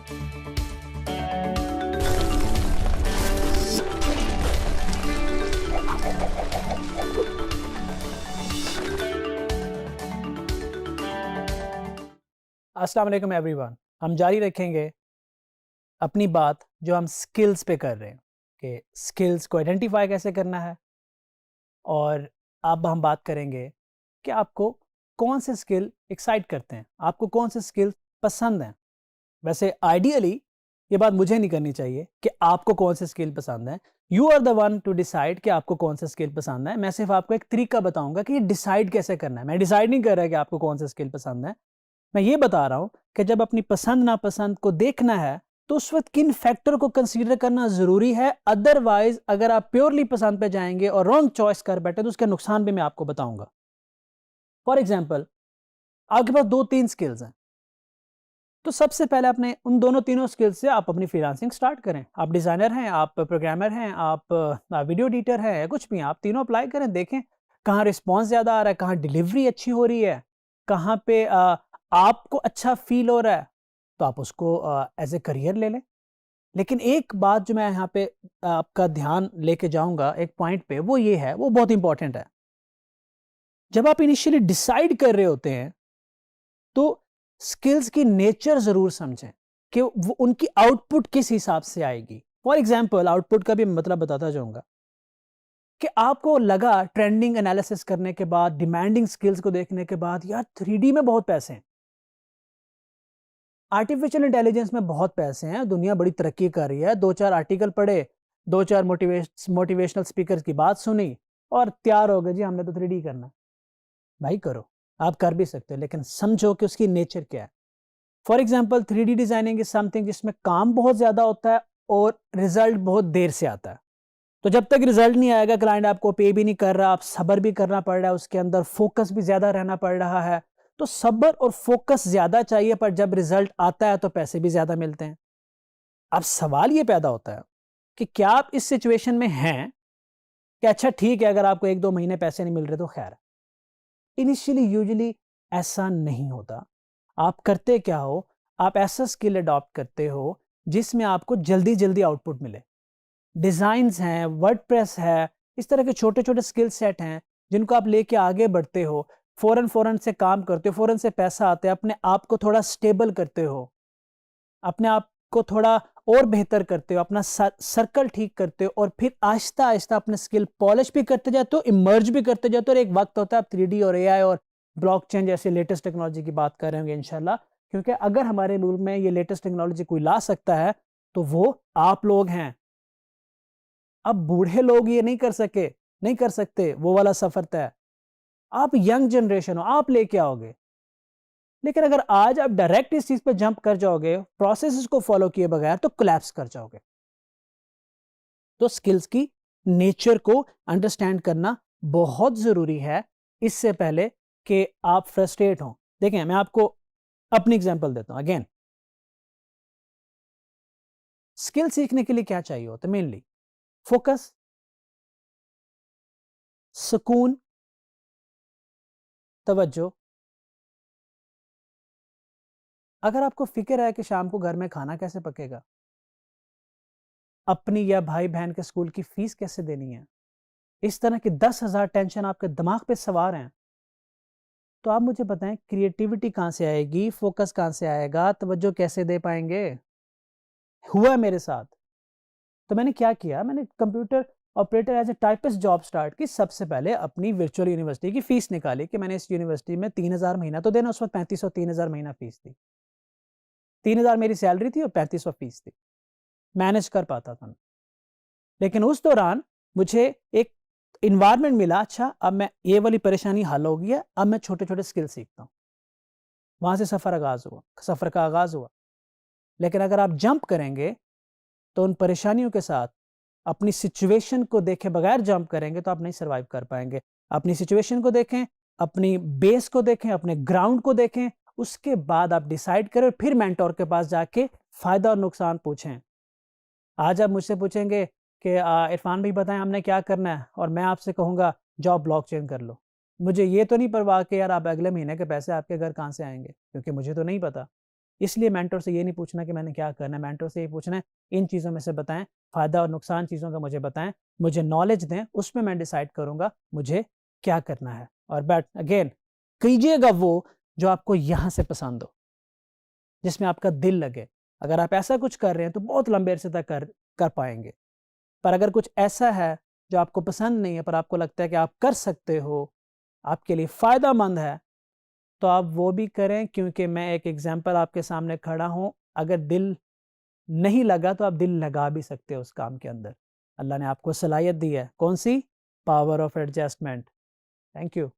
अस्सलाम वालेकुम एवरीवन। हम जारी रखेंगे अपनी बात जो हम स्किल्स पे कर रहे हैं कि स्किल्स को आइडेंटिफाई कैसे करना है, और अब हम बात करेंगे कि आपको कौन से स्किल एक्साइट करते हैं, आपको कौन से स्किल पसंद हैं। वैसे आइडियली ये बात मुझे नहीं करनी चाहिए कि आपको कौन से स्किल पसंद है। You are the one to decide कि आपको कौन से स्किल पसंद है। मैं सिर्फ आपको एक तरीका बताऊंगा कि ये डिसाइड कैसे करना है। मैं डिसाइड नहीं कर रहा कि आपको कौन से स्किल पसंद है, मैं ये बता रहा हूं कि जब अपनी पसंद नापसंद को देखना है तो उस वक्त किन फैक्टर को कंसीडर करना जरूरी है। अदरवाइज अगर आप प्योरली पसंद पे जाएंगे और रॉन्ग चॉइस कर बैठे तो उसके नुकसान भी मैं आपको बताऊंगा। फॉर एग्जाम्पल, आपके पास 2-3 स्किल्स हैं, तो सबसे पहले अपने उन दोनों तीनों स्किल्स से आप अपनी फ्रीलांसिंग स्टार्ट करें। आप डिजाइनर हैं, आप प्रोग्रामर हैं, आप वीडियो एडिटर हैं, या कुछ भी हैं, आप तीनों अप्लाई करें, देखें कहाँ रिस्पॉन्स ज़्यादा आ रहा है, कहाँ डिलीवरी अच्छी हो रही है, कहाँ पे आपको अच्छा फील हो रहा है, तो आप उसको एज ए करियर ले लें। लेकिन एक बात जो मैं यहाँ पे आपका ध्यान लेके जाऊंगा एक पॉइंट पे, वो ये है, वो बहुत इंपॉर्टेंट है। जब आप इनिशियली डिसाइड कर रहे होते हैं तो स्किल्स की नेचर जरूर समझें कि वो उनकी आउटपुट किस हिसाब से आएगी। फॉर एग्जाम्पल, आउटपुट का भी मतलब बताता जाऊंगा कि आपको लगा ट्रेंडिंग एनालिसिस करने के बाद, डिमांडिंग स्किल्स को देखने के बाद, यार 3D में बहुत पैसे हैं, आर्टिफिशियल इंटेलिजेंस में बहुत पैसे हैं, दुनिया बड़ी तरक्की कर रही है, 2-4 आर्टिकल पढ़े, 2-4 मोटिवेशनल स्पीकर्स की बात सुनी और तैयार हो गए जी हमने तो 3D करना है। भाई करो, आप कर भी सकते हो, लेकिन समझो कि उसकी नेचर क्या है। For example, 3D designing is something जिसमें काम बहुत ज्यादा होता है और रिजल्ट बहुत देर से आता है। तो जब तक रिजल्ट नहीं आएगा, क्लाइंट आपको पे भी नहीं कर रहा, आप सब्र भी करना पड़ रहा है, उसके अंदर फोकस भी ज्यादा रहना पड़ रहा है। तो सब्र और फोकस ज्यादा चाहिए, पर जब रिजल्ट आता है तो पैसे भी ज्यादा मिलते हैं। अब सवाल ये पैदा होता है कि क्या आप इस सिचुएशन में हैं कि अच्छा ठीक है, अगर आपको 1-2 महीने पैसे नहीं मिल रहे तो खैर। इनिशियली यूजुअली ऐसा नहीं होता। आप करते क्या हो, आप ऐसा स्किल अडॉप्ट करते हो जिसमें आपको जल्दी जल्दी आउटपुट मिले। डिजाइन्स हैं, वर्डप्रेस है, इस तरह के छोटे छोटे स्किल सेट हैं जिनको आप लेके आगे बढ़ते हो, फौरन फौरन से काम करते हो, फौरन से पैसा आता है, अपने आप को थोड़ा स्टेबल करते हो, अपने आप को थोड़ा और बेहतर करते हो, अपना सर्कल ठीक करते हो, और फिर आहिस्ता आहिस्ता अपने स्किल पॉलिश भी करते जाते हो, इमर्ज भी करते जाते हो, और एक वक्त होता है आप 3D और AI और ब्लॉकचेन जैसे लेटेस्ट टेक्नोलॉजी की बात कर रहे होंगे इंशाल्लाह। क्योंकि अगर हमारे मुल्क में ये लेटेस्ट टेक्नोलॉजी कोई ला सकता है तो वो आप लोग हैं। अब बूढ़े लोग ये नहीं कर सके, नहीं कर सकते वो वाला सफर तय। आप यंग जनरेशन हो, आप लेके आओगे। लेकिन अगर आज आप डायरेक्ट इस चीज पे जंप कर जाओगे, प्रोसेस को फॉलो किए बगैर, तो कोलैप्स कर जाओगे। तो स्किल्स की नेचर को अंडरस्टैंड करना बहुत जरूरी है इससे पहले कि आप फ्रस्ट्रेट हो। देखें, मैं आपको अपनी एग्जांपल देता हूं। अगेन, स्किल सीखने के लिए क्या चाहिए होता है? मेनली फोकस, सुकून, तवज्जो। अगर आपको फिक्र है कि शाम को घर में खाना कैसे पकेगा, अपनी या भाई बहन के स्कूल की फीस कैसे देनी है, इस तरह की 10,000 टेंशन आपके दिमाग पे सवार हैं, तो आप मुझे बताएं क्रिएटिविटी कहां से आएगी, फोकस कहां से आएगा, तवज्जो कैसे दे पाएंगे? हुआ मेरे साथ। तो मैंने क्या किया, मैंने computer operator as a typist job start की। सबसे पहले अपनी वर्चुअल यूनिवर्सिटी की फीस निकाली कि मैंने इस यूनिवर्सिटी में 3,000 महीना तो देना। उस वक्त 3500 3,000 महीना फीस थी। 3,000 मेरी सैलरी थी और 3500 फीस थी। मैनेज कर पाता था मैं। लेकिन उस दौरान मुझे एक इन्वायरमेंट मिला, अच्छा अब मैं ये वाली परेशानी हल हो गई है, अब मैं छोटे छोटे स्किल सीखता हूँ। वहां से सफर का आगाज हुआ। लेकिन अगर आप जंप करेंगे तो उन परेशानियों के साथ अपनी सिचुएशन को देखे बगैर जंप करेंगे तो आप नहीं सर्वाइव कर पाएंगे। अपनी सिचुएशन को देखें, अपनी बेस को देखें, अपने ग्राउंड को देखें, उसके बाद आप डिसाइड करें, फिर मेंटोर के पास जाके फायदा और नुकसान पूछें। आज आप मुझसे पूछेंगे कि इरफान भाई बताएं हमने क्या करना है, और मैं आपसे कहूंगा जाओ ब्लॉकचेन कर लो। मुझे ये तो नहीं परवाह कि यार आप अगले महीने के पैसे आपके घर कहाँ से आएंगे, क्योंकि मुझे तो नहीं पता। इसलिए मेंटर से ये नहीं पूछना कि मैंने क्या करना है, मेंटर से ये पूछना है इन चीज़ों में से बताएं, फ़ायदा और नुकसान चीज़ों का मुझे बताएं, मुझे नॉलेज दें, उसमें मैं डिसाइड करूँगा मुझे क्या करना है। और बट अगेन कीजिएगा वो जो आपको यहाँ से पसंद हो, जिसमें आपका दिल लगे। अगर आप ऐसा कुछ कर रहे हैं तो बहुत लंबे अरसे तक कर पाएंगे। पर अगर कुछ ऐसा है जो आपको पसंद नहीं है पर आपको लगता है कि आप कर सकते हो, आपके लिए फ़ायदेमंद है, तो आप वो भी करें, क्योंकि मैं एक एग्जांपल आपके सामने खड़ा हूँ। अगर दिल नहीं लगा तो आप दिल लगा भी सकते हो उस काम के अंदर। अल्लाह ने आपको सलाहियत दी है, कौन सी? Power of adjustment. Thank you.